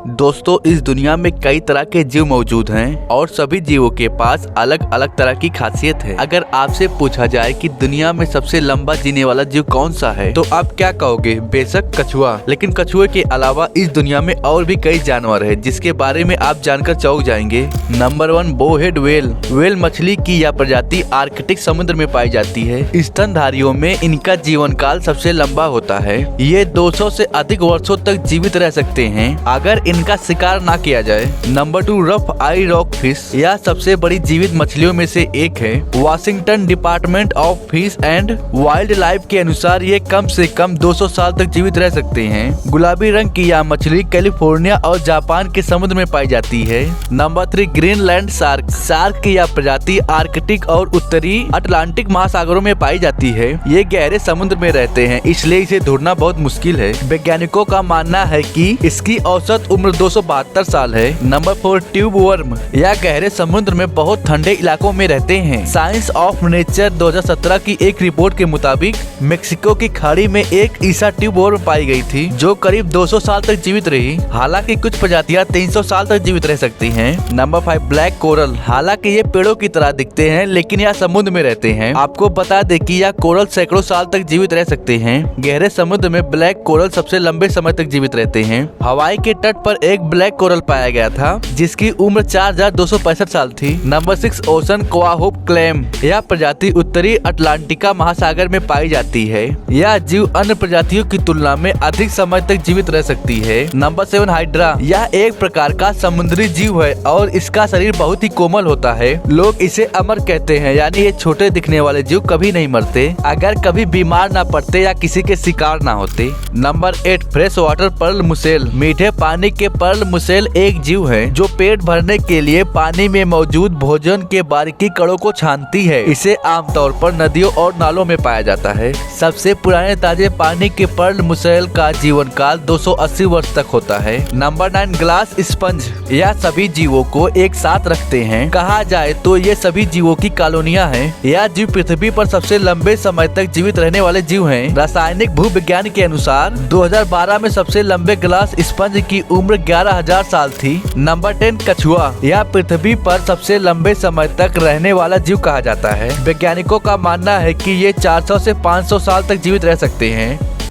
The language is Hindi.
दोस्तों, इस दुनिया में कई तरह के जीव मौजूद हैं और सभी जीवों के पास अलग अलग तरह की खासियत है। अगर आपसे पूछा जाए कि दुनिया में सबसे लंबा जीने वाला जीव कौन सा है तो आप क्या कहोगे? बेशक कछुआ। लेकिन कछुए के अलावा इस दुनिया में और भी कई जानवर हैं जिसके बारे में आप जानकर चौंक जाएंगे। Number 1, bowhead whale. व्हेल मछली की यह प्रजाति आर्कटिक समुद्र में पाई जाती है। स्तनधारियों में इनका जीवन काल सबसे लंबा होता है। ये 200 से अधिक वर्षों तक जीवित रह सकते हैं अगर इनका शिकार ना किया जाए। नंबर 2, रफ आई रॉक फिश। यह सबसे बड़ी जीवित मछलियों में से एक है। Washington department of fish and wild life के अनुसार ये कम से कम 200 साल तक जीवित रह सकते हैं। गुलाबी रंग की यह मछली कैलिफोर्निया और जापान के समुद्र में पाई जाती है। Number 3, Greenland shark. शार्क की यह प्रजाति आर्कटिक और उत्तरी अटलांटिक महासागरों में पाई जाती है। ये गहरे समुद्र में रहते हैं, इसलिए इसे ढूंढना बहुत मुश्किल है। वैज्ञानिकों का मानना है कि इसकी औसत उम्र 272 साल है। Number 4, tube worm. यह गहरे समुद्र में बहुत ठंडे इलाकों में रहते हैं। साइंस ऑफ नेचर 2017 की एक रिपोर्ट के मुताबिक मेक्सिको की खाड़ी में एक ईसा ट्यूब वर्म पाई गई थी जो करीब 200 साल तक जीवित रही। हालांकि कुछ प्रजातियां 300 साल तक जीवित रह सकती हैं। Number 5, black coral. हालांकि ये पेड़ों की तरह दिखते हैं लेकिन यह समुद्र में रहते हैं। आपको बता दें कि यह कोरल सैकड़ों साल तक जीवित रह सकते हैं। गहरे समुद्र में ब्लैक कोरल सबसे लंबे समय तक जीवित रहते हैं। हवाई के तट पर एक ब्लैक कोरल पाया गया था जिसकी उम्र 4265 साल थी। Number 6, ocean quahog clam. यह प्रजाति उत्तरी अटलांटिका महासागर में पाई जाती है। यह जीव अन्य प्रजातियों की तुलना में अधिक समय तक जीवित रह सकती है। Number 7, hydra. यह एक प्रकार का समुद्री जीव है और इसका शरीर बहुत ही कोमल होता है। लोग इसे अमर कहते हैं, यानी ये छोटे दिखने वाले जीव कभी नहीं मरते अगर कभी बीमार ना पड़ते या किसी के शिकार ना होते। Number 8, fresh water pearl mussel. मीठे पानी के पर्ल मुसेल एक जीव है जो पेट भरने के लिए पानी में मौजूद भोजन के बारीकी कणों को छानती है। इसे आमतौर पर नदियों और नालों में पाया जाता है। सबसे पुराने ताजे पानी के पर्ल मुसेल का जीवन काल 280 वर्ष तक होता है। Number 9, glass sponge. यह सभी जीवों को एक साथ रखते हैं। कहा जाए तो ये सभी जीवों की कॉलोनियां हैं। यह जीव पृथ्वी पर सबसे लंबे समय तक जीवित रहने वाले जीव हैं। रासायनिक भूविज्ञान के अनुसार 2012 में सबसे लंबे ग्लास स्पंज की उम्र 11,000 साल थी। नंबर 10, कछुआ। यह पृथ्वी पर सबसे लंबे समय तक रहने वाला जीव कहा जाता है। वैज्ञानिकों का मानना है कि ये 400 से 500 साल तक जीवित रह सकते हैं।